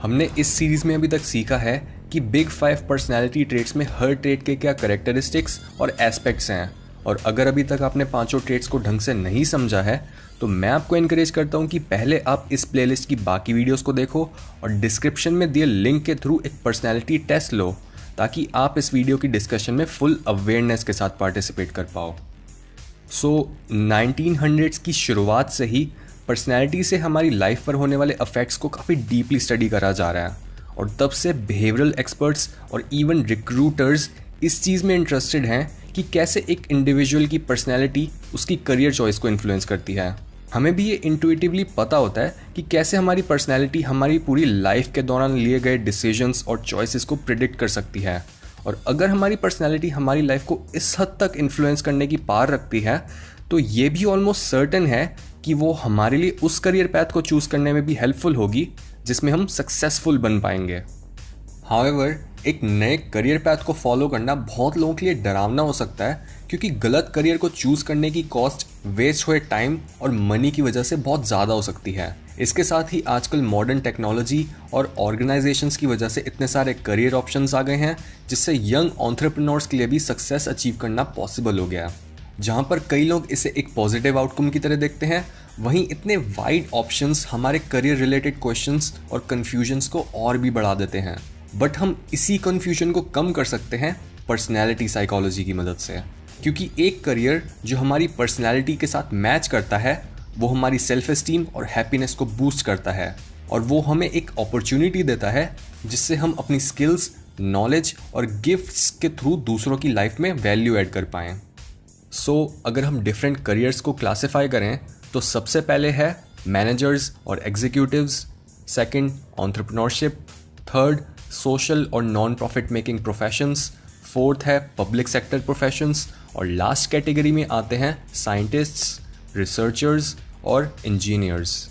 हमने इस सीरीज में अभी तक सीखा है कि बिग 5 पर्सनैलिटी ट्रेट्स में हर ट्रेट के क्या करेक्टरिस्टिक्स और एस्पेक्ट्स हैं। और अगर अभी तक आपने पांचों ट्रेट्स को ढंग से नहीं समझा है तो मैं आपको इनकरेज करता हूं कि पहले आप इस प्लेलिस्ट की बाकी वीडियोस को देखो और डिस्क्रिप्शन में दिए लिंक के थ्रू एक पर्सनैलिटी टेस्ट लो, ताकि आप इस वीडियो की डिस्कशन में फुल अवेयरनेस के साथ पार्टिसिपेट कर पाओ। 1900s की शुरुआत से ही पर्सनैलिटी से हमारी लाइफ पर होने वाले अफेक्ट्स को काफ़ी डीपली स्टडी करा जा रहा है, और तब से बिहेवियरल एक्सपर्ट्स और इवन रिक्रूटर्स इस चीज़ में इंटरेस्टेड हैं कि कैसे एक इंडिविजुअल की पर्सनैलिटी उसकी करियर चॉइस को इन्फ्लुएंस करती है। हमें भी ये इंट्यूटिवली पता होता है कि कैसे हमारी पर्सनैलिटी हमारी पूरी लाइफ के दौरान लिए गए डिसीजंस और चॉइसेस को प्रिडिक्ट कर सकती है। और अगर हमारी पर्सनैलिटी हमारी लाइफ को इस हद तक इन्फ्लुएंस करने की पावर रखती है तो ये भी ऑलमोस्ट सर्टेन है कि वो हमारे लिए उस करियर पैथ को चूज़ करने में भी हेल्पफुल होगी जिसमें हम सक्सेसफुल बन पाएंगे। हाउएवर, एक नए करियर पैथ को फॉलो करना बहुत लोगों के लिए डरावना हो सकता है, क्योंकि गलत करियर को चूज़ करने की कॉस्ट वेस्ट हुए टाइम और मनी की वजह से बहुत ज़्यादा हो सकती है। इसके साथ ही आजकल मॉडर्न टेक्नोलॉजी और ऑर्गेनाइजेशंस की वजह से इतने सारे करियर ऑप्शंस आ गए हैं जिससे यंग एंटरप्रेन्योर्स के लिए भी सक्सेस अचीव करना पॉसिबल हो गया। जहाँ पर कई लोग इसे एक पॉजिटिव आउटकम की तरह देखते हैं, वहीं इतने वाइड ऑप्शंस हमारे करियर रिलेटेड क्वेश्चंस और कन्फ्यूजन्स को और भी बढ़ा देते हैं। बट हम इसी कन्फ्यूजन को कम कर सकते हैं पर्सनैलिटी साइकोलॉजी की मदद से, क्योंकि एक करियर जो हमारी पर्सनैलिटी के साथ मैच करता है वो हमारी सेल्फ एस्टीम और हैप्पीनेस को बूस्ट करता है, और वो हमें एक अपॉर्चुनिटी देता है जिससे हम अपनी स्किल्स, नॉलेज और गिफ्ट्स के थ्रू दूसरों की लाइफ में वैल्यू ऐड कर पाएँ। अगर हम डिफरेंट करियर्स को क्लासिफाई करें तो सबसे पहले है मैनेजर्स और executives, second entrepreneurship, third social और non profit making professions, fourth है पब्लिक सेक्टर प्रोफेशंस, और लास्ट कैटेगरी में आते हैं साइंटिस्ट्स, रिसर्चर्स और इंजीनियर्स।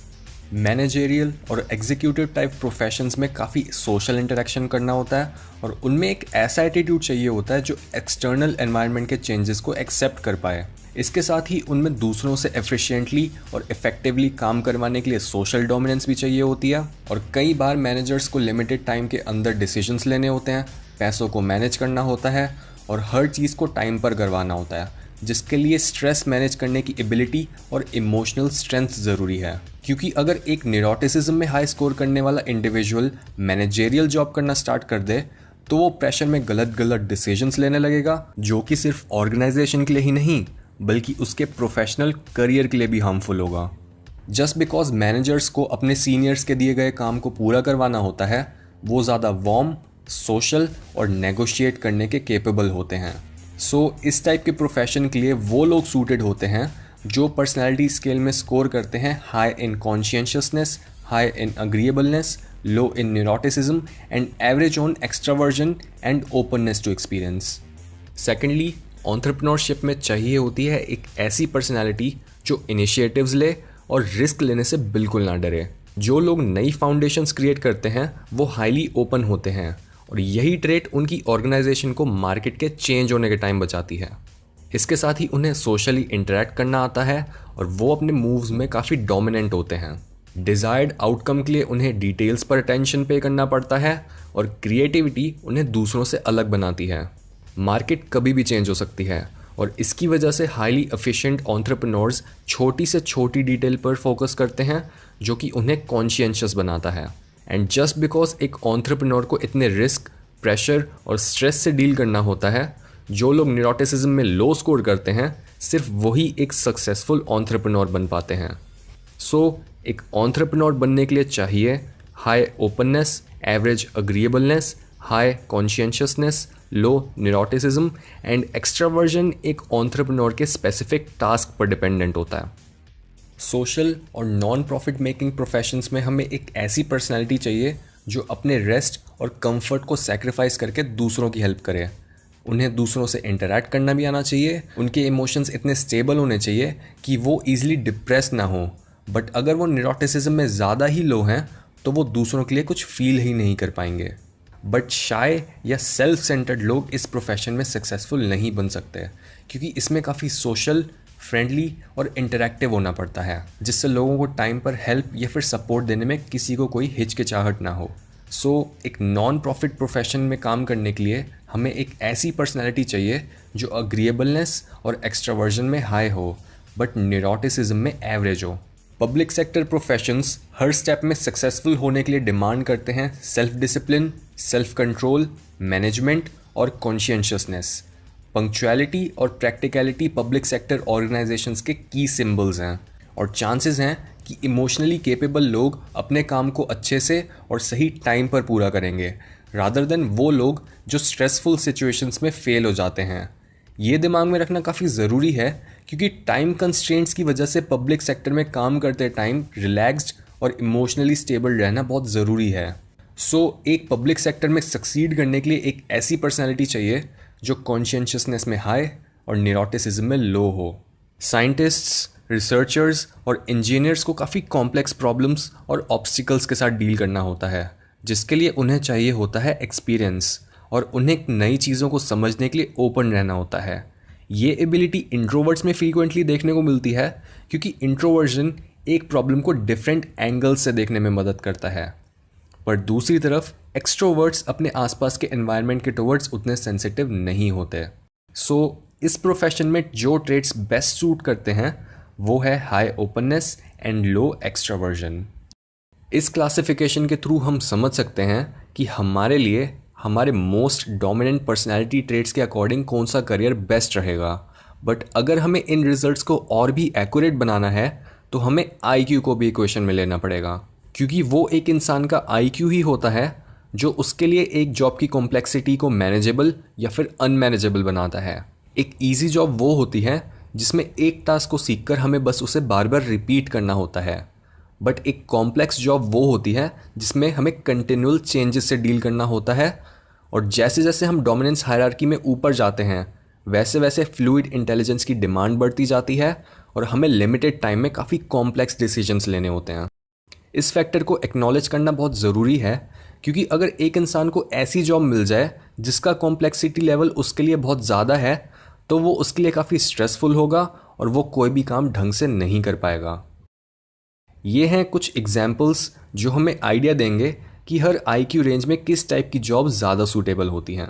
मैनेजेरियल और एग्जीक्यूटिव टाइप प्रोफेशंस में काफ़ी सोशल इंटरेक्शन करना होता है, और उनमें एक ऐसा एटीट्यूड चाहिए होता है जो एक्सटर्नल एनवायरनमेंट के चेंजेस को एक्सेप्ट कर पाए। इसके साथ ही उनमें दूसरों से एफिशिएंटली और इफेक्टिवली काम करवाने के लिए सोशल डोमिनेंस भी चाहिए होती है, और कई बार मैनेजर्स को लिमिटेड टाइम के अंदर डिसीजंस लेने होते हैं, पैसों को मैनेज करना होता है और हर चीज़ को टाइम पर करवाना होता है, जिसके लिए स्ट्रेस मैनेज करने की एबिलिटी और इमोशनल स्ट्रेंथ ज़रूरी है। क्योंकि अगर एक न्यूरोटिसिज्म में हाई स्कोर करने वाला इंडिविजुअल मैनेजेरियल जॉब करना स्टार्ट कर दे तो वो प्रेशर में गलत गलत डिसीजंस लेने लगेगा, जो कि सिर्फ ऑर्गेनाइजेशन के लिए ही नहीं बल्कि उसके प्रोफेशनल करियर के लिए भी हार्मफुल होगा। जस्ट बिकॉज मैनेजर्स को अपने सीनियर्स के दिए गए काम को पूरा करवाना होता है, वो ज़्यादा वार्म, सोशल और नेगोशिएट करने के केपेबल होते हैं। इस टाइप के प्रोफेशन के लिए वो लोग सूटेड होते हैं जो पर्सनैलिटी स्केल में स्कोर करते हैं high in conscientiousness, high in agreeableness, low in neuroticism and average on extraversion and openness to experience. Secondly, entrepreneurship में चाहिए होती है एक ऐसी पर्सनैलिटी जो इनिशिएटिव्स ले और रिस्क लेने से बिल्कुल ना डरे। जो लोग नई फाउंडेशंस क्रिएट करते हैं वो हाईली ओपन होते हैं, और यही ट्रेट उनकी ऑर्गेनाइजेशन को मार्केट के चेंज होने के टाइम बचाती है। इसके साथ ही उन्हें सोशली इंटरेक्ट करना आता है और वो अपने मूव्स में काफ़ी डोमिनेंट होते हैं। डिज़ायर्ड आउटकम के लिए उन्हें डिटेल्स पर अटेंशन पे करना पड़ता है, और क्रिएटिविटी उन्हें दूसरों से अलग बनाती है। मार्केट कभी भी चेंज हो सकती है, और इसकी वजह से हाईली एफिशिएंट एंटरप्रेन्योर्स छोटी से छोटी डिटेल पर फोकस करते हैं, जो कि उन्हें कॉन्शियंशियस बनाता है। एंड जस्ट बिकॉज एक एंटरप्रेन्योर को इतने रिस्क, प्रेशर और स्ट्रेस से डील करना होता है, जो लोग न्यूरोटिसिज्म में लो स्कोर करते हैं सिर्फ वही एक सक्सेसफुल एंटरप्रेन्योर बन पाते हैं। एक एंटरप्रेन्योर बनने के लिए चाहिए high openness, average agreeableness, high conscientiousness, low neuroticism and extraversion एक एंटरप्रेन्योर के स्पेसिफिक टास्क पर डिपेंडेंट होता है। सोशल और नॉन प्रॉफिट मेकिंग प्रोफेशंस में हमें एक ऐसी पर्सनैलिटी चाहिए जो अपने रेस्ट और कंफर्ट को सैक्रिफाइस करके दूसरों की हेल्प करे। उन्हें दूसरों से इंटरैक्ट करना भी आना चाहिए, उनके इमोशंस इतने स्टेबल होने चाहिए कि वो ईजिली डिप्रेस ना हो। बट अगर वो न्यूरोटिसिज्म में ज़्यादा ही लो हैं तो वो दूसरों के लिए कुछ फील ही नहीं कर पाएंगे। बट शाय या सेल्फ सेंटर्ड लोग इस प्रोफेशन में सक्सेसफुल नहीं बन सकते, क्योंकि इसमें काफ़ी सोशल, फ्रेंडली और इंटरैक्टिव होना पड़ता है, जिससे लोगों को टाइम पर हेल्प या फिर सपोर्ट देने में किसी को कोई हिचकिचाहट ना हो। एक नॉन प्रॉफिट प्रोफेशन में काम करने के लिए हमें एक ऐसी पर्सनैलिटी चाहिए जो अग्रीएबलनेस और एक्स्ट्रावर्जन में हाई हो बट न्यूरोटिसिज्म में एवरेज हो। पब्लिक सेक्टर प्रोफेशंस हर स्टेप में सक्सेसफुल होने के लिए डिमांड करते हैं self discipline, self control, management और कॉन्शियसनेस। पंक्चुअलिटी और प्रैक्टिकलिटी पब्लिक सेक्टर ऑर्गेनाइजेशंस के की सिंबल्स हैं और चांसेस हैं कि इमोशनली केपेबल लोग अपने काम को अच्छे से और सही टाइम पर पूरा करेंगे रादर देन वो लोग जो स्ट्रेसफुल सिचुएशंस में फेल हो जाते हैं। ये दिमाग में रखना काफ़ी ज़रूरी है क्योंकि टाइम कंस्ट्रेंट्स की वजह से पब्लिक सेक्टर में काम करते टाइम रिलैक्स्ड और इमोशनली स्टेबल रहना बहुत ज़रूरी है। एक पब्लिक सेक्टर में सक्सीड करने के लिए एक ऐसी पर्सनैलिटी चाहिए जो कॉन्शियसनेस में हाई और न्यूरोटिसिज्म में लो हो। साइंटिस्ट्स, रिसर्चर्स और इंजीनियर्स को काफ़ी कॉम्प्लेक्स प्रॉब्लम्स और ऑब्स्टिकल्स के साथ डील करना होता है जिसके लिए उन्हें चाहिए होता है एक्सपीरियंस और उन्हें नई चीज़ों को समझने के लिए ओपन रहना होता है। ये एबिलिटी इंट्रोवर्ट्स में फ्रीक्वेंटली देखने को मिलती है क्योंकि इंट्रोवर्जन एक प्रॉब्लम को डिफरेंट एंगल्स से देखने में मदद करता है, पर दूसरी तरफ एक्सट्रोवर्ट्स अपने आसपास के एनवायरनमेंट के टुवर्ड्स उतने सेंसिटिव नहीं होते। इस प्रोफेशन में जो ट्रेड्स बेस्ट सूट करते हैं वो है high openness and low extraversion. इस क्लासिफिकेशन के थ्रू हम समझ सकते हैं कि हमारे लिए हमारे मोस्ट डोमिनेंट पर्सनैलिटी ट्रेड्स के अकॉर्डिंग कौन सा करियर बेस्ट रहेगा। बट अगर हमें इन रिजल्ट्स को और भी एक्यूरेट बनाना है तो हमें IQ को भी इक्वेशन में लेना पड़ेगा क्योंकि वो एक इंसान का IQ ही होता है जो उसके लिए एक जॉब की कॉम्प्लेक्सिटी को मैनेजेबल या फिर अनमैनेजेबल बनाता है। एक ईजी जॉब वो होती है जिसमें एक टास्क को सीखकर हमें बस उसे बार बार रिपीट करना होता है, बट एक कॉम्प्लेक्स जॉब वो होती है जिसमें हमें कंटिन्यूअल चेंजेस से डील करना होता है और जैसे जैसे हम डोमिनेंस हायरार्की में ऊपर जाते हैं वैसे वैसे फ्लूइड इंटेलिजेंस की डिमांड बढ़ती जाती है और हमें लिमिटेड टाइम में काफ़ी कॉम्प्लेक्स डिसीजंस लेने होते हैं। इस फैक्टर को एक्नॉलेज करना बहुत ज़रूरी है क्योंकि अगर एक इंसान को ऐसी जॉब मिल जाए जिसका कॉम्प्लेक्सिटी लेवल उसके लिए बहुत ज़्यादा है तो वो उसके लिए काफ़ी स्ट्रेसफुल होगा और वो कोई भी काम ढंग से नहीं कर पाएगा। ये हैं कुछ एग्जाम्पल्स जो हमें आइडिया देंगे कि हर IQ रेंज में किस टाइप की जॉब ज़्यादा सूटेबल होती हैं।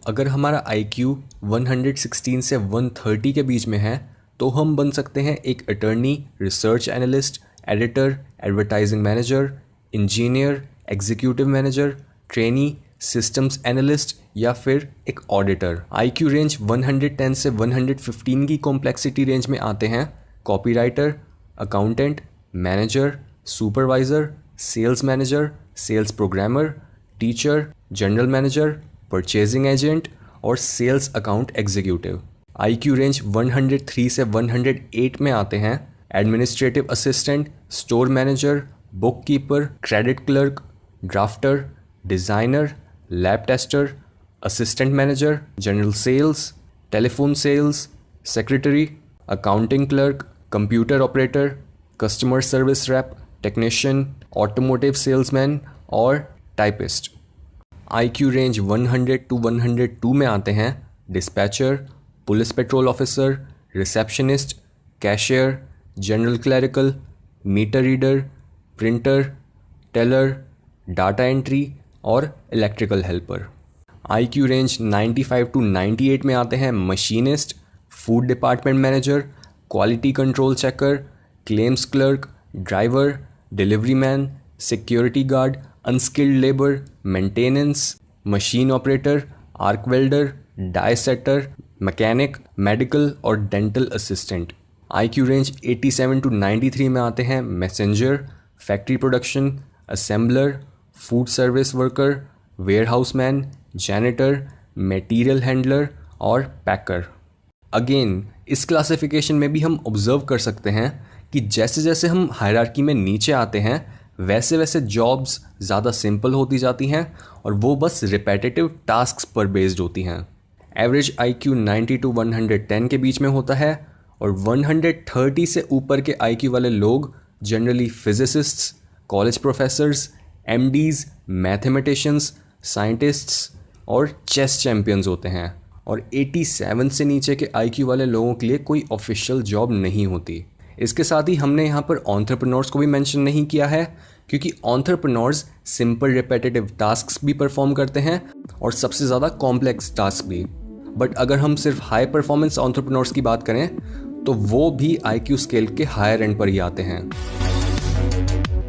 अगर हमारा IQ 116 से 130 के बीच में है तो हम बन सकते हैं एक attorney, research analyst, editor, advertising manager, engineer, executive manager, trainee, systems analyst या फिर एक ऑडिटर। IQ रेंज 110 से 115 की कॉम्प्लेक्सिटी रेंज में आते हैं copywriter, accountant, manager, supervisor, sales manager, sales programmer, teacher, general manager, purchasing agent और sales account executive. IQ range 103 से 108 में आते हैं administrative assistant, store manager, bookkeeper, credit clerk, drafter, designer, lab tester, assistant manager, general sales, telephone sales, secretary, accounting clerk, computer operator, customer service rep, technician, automotive salesman और typist. IQ range 100 to 102 में आते हैं dispatcher, police petrol officer, receptionist, cashier, general clerical, meter reader, printer, teller, data entry और electrical helper. IQ range 95 to 98 में आते हैं machinist, food department manager, quality control checker, claims clerk, driver, delivery man, security guard, unskilled labour, maintenance, machine operator, arc welder, die setter, mechanic, medical और dental assistant. IQ range 87 to 93 में आते हैं messenger, factory production, assembler, food service worker, warehouse man, janitor, material handler और पैकर। Again इस classification में भी observe कर सकते हैं कि जैसे जैसे हम हायरार्की में नीचे आते हैं वैसे वैसे जॉब्स ज़्यादा सिंपल होती जाती हैं और वो बस रिपीटेटिव टास्क्स पर बेस्ड होती हैं। एवरेज IQ 90 टू 110 के बीच में होता है और 130 से ऊपर के IQ वाले लोग generally physicists, college professors, MDs, mathematicians, scientists और चेस चैम्पियंस होते हैं और 87 से नीचे के IQ वाले लोगों के लिए कोई ऑफिशियल जॉब नहीं होती। इसके साथ ही हमने यहाँ पर एंटरप्रेन्योर्स को भी मेंशन नहीं किया है, क्योंकि एंटरप्रेन्योर्स सिंपल रिपीटेटिव टास्क्स भी परफॉर्म करते हैं और सबसे ज़्यादा कॉम्प्लेक्स टास्क भी। बट अगर हम सिर्फ हाई परफॉर्मेंस एंटरप्रेन्योर्स की बात करें तो वो भी IQ स्केल के हायर एंड पर ही आते हैं।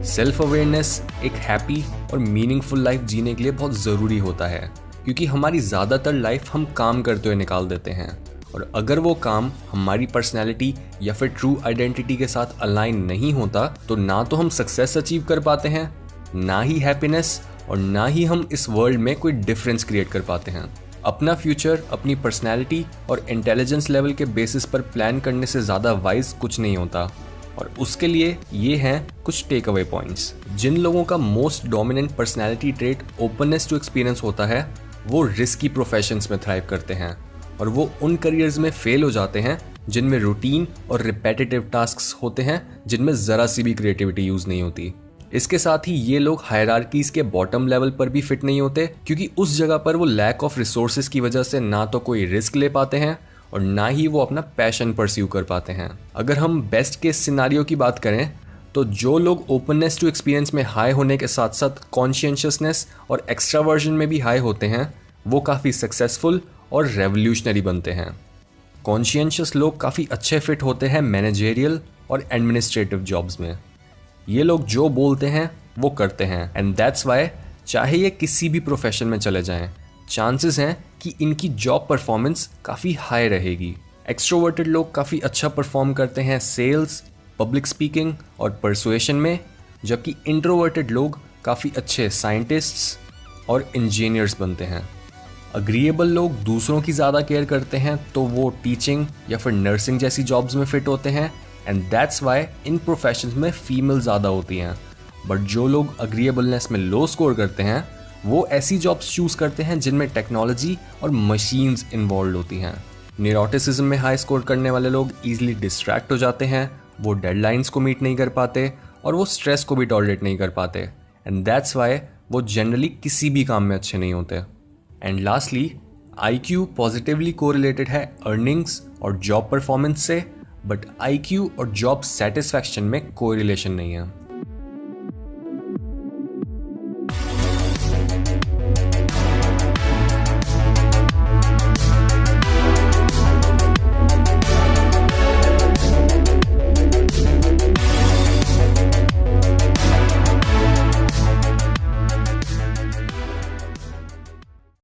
सेल्फ अवेयरनेस एक हैप्पी और मीनिंगफुल लाइफ जीने के लिए बहुत ज़रूरी होता है, क्योंकि हमारी ज़्यादातर लाइफ हम काम करते हुए निकाल देते हैं, और अगर वो काम हमारी पर्सनैलिटी या फिर ट्रू आइडेंटिटी के साथ अलाइन नहीं होता तो ना तो हम सक्सेस अचीव कर पाते हैं, ना ही हैप्पीनेस, और ना ही हम इस वर्ल्ड में कोई डिफरेंस क्रिएट कर पाते हैं। अपना फ्यूचर अपनी पर्सनैलिटी और इंटेलिजेंस लेवल के बेसिस पर प्लान करने से ज़्यादा वाइज कुछ नहीं होता, और उसके लिए ये हैं कुछ टेक अवे पॉइंट्स। जिन लोगों का most dominant personality trait openness to experience होता है, वो रिस्की प्रोफेशंस में थ्राइव करते हैं, और वो उन करियर्स में फेल हो जाते हैं जिनमें रूटीन और रिपेटिटिव टास्क्स होते हैं, जिनमें ज़रा सी भी क्रिएटिविटी यूज़ नहीं होती। इसके साथ ही ये लोग हायरार्कीज के बॉटम लेवल पर भी फिट नहीं होते, क्योंकि उस जगह पर वो लैक ऑफ रिसोर्सेज की वजह से ना तो कोई रिस्क ले पाते हैं और ना ही वो अपना पैशन परस्यू कर पाते हैं। अगर हम बेस्ट केस सिनारियो की बात करें तो जो लोग ओपननेस टू एक्सपीरियंस में हाई होने के साथ साथ कॉन्शियसनेस और एक्स्ट्रावर्जन में भी हाई होते हैं, वो काफ़ी सक्सेसफुल और रेवोल्यूशनरी बनते हैं। कॉन्शियस लोग काफ़ी अच्छे फिट होते हैं मैनेजेरियल और एडमिनिस्ट्रेटिव जॉब्स में। ये लोग जो बोलते हैं वो करते हैं, एंड दैट्स वाई चाहे ये किसी भी प्रोफेशन में चले जाएं, चांसेस हैं कि इनकी जॉब परफॉर्मेंस काफ़ी हाई रहेगी। एक्सट्रोवर्टेड लोग काफ़ी अच्छा परफॉर्म करते हैं सेल्स, पब्लिक स्पीकिंग और परसुएशन में, जबकि इंट्रोवर्टेड लोग काफ़ी अच्छे साइंटिस्ट्स और इंजीनियर्स बनते हैं। अग्रीएबल लोग दूसरों की ज़्यादा केयर करते हैं, तो वो टीचिंग या फिर नर्सिंग जैसी जॉब्स में फिट होते हैं, and that's why in professions में फीमेल ज़्यादा होती हैं। बट जो लोग अग्रीएबलनेस में लो स्कोर करते हैं, वो ऐसी जॉब्स चूज़ करते हैं जिनमें टेक्नोलॉजी और मशीन्स इन्वॉल्व होती हैं। न्यूरोटिसिज्म में हाई स्कोर करने वाले लोग ईजिली डिस्ट्रैक्ट हो जाते हैं, वो डेडलाइंस को मीट नहीं कर पाते, और वो स्ट्रेस को भी टॉलरेट नहीं कर पाते, एंड दैट्स वाई वो जनरली किसी भी काम में अच्छे नहीं होते। And lastly, IQ positively correlated है अर्निंग्स और जॉब परफॉर्मेंस से, बट IQ और जॉब सेटिस्फैक्शन में कोई रिलेशन नहीं है।